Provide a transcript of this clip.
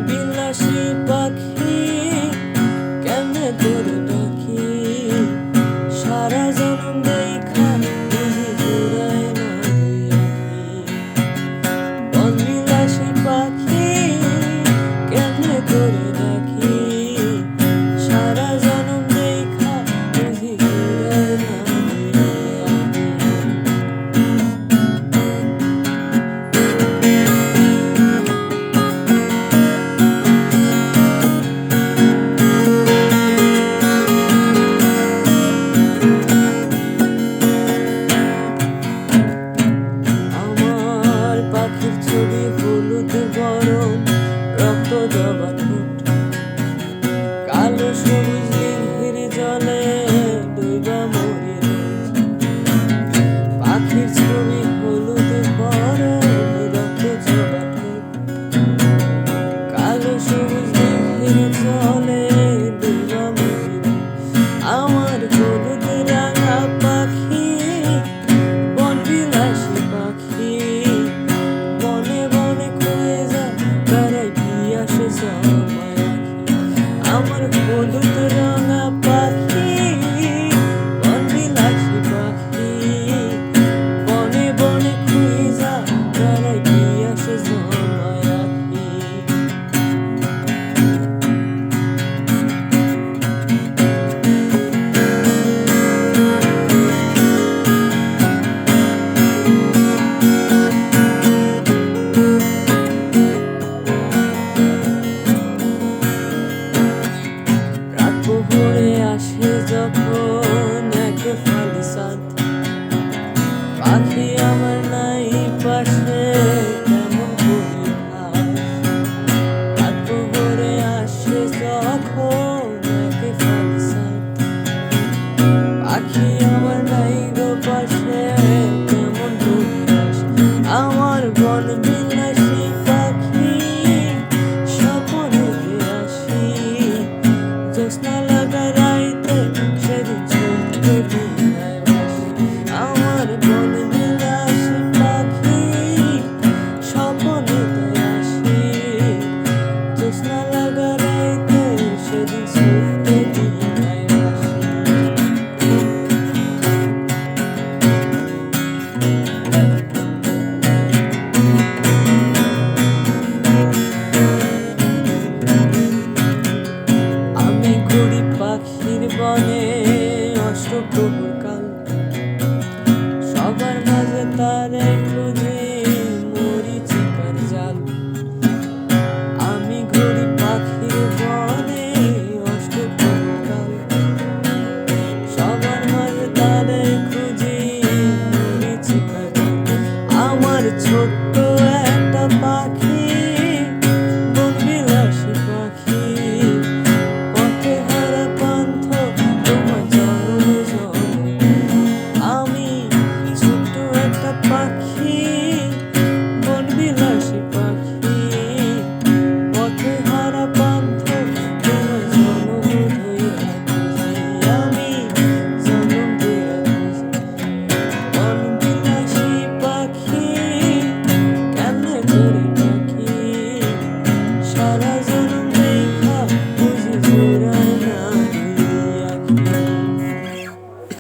বিলাসী পাখি কেমনে তোরে ডাকি, সারা জনম দেখা বুঝি জোড়ায় না দুই আঁখি। বন বিলাসী পাখি কেমনে তোরে ডাকি, সারা জনম দেখা বুঝি জোড়ায় না দুই আঁখি। পাখির ছবি হলুদ বরণ রক্ত জবা ঠোঁট, কালো সবুজ দিঘির জলে ডুবা মরি রোজ। পাখির ছবি হলুদ বরণ রক্ত জবা ঠোঁট, কালো সবুজ দিঘির জলে ডুবা মরি রোজ। আমার হলুদ রাঙা পাখি বন বিলাসী পাখি, আমার হলুদ রাঙা পাখি বন বিলাসী পাখি, বনে বনে খুঁজা বেড়াই কি আসে সময় আঁখি। ভোরে আসে যখন এক ফালি চাঁদ, পাখি আমার নাই পাশে কেমন করি ভাব। রাত ভোরে আসে যখন এক ফালি চাঁদ, পাখি আমার নাই গো পাশে কেমন করি ভাব। আমার বন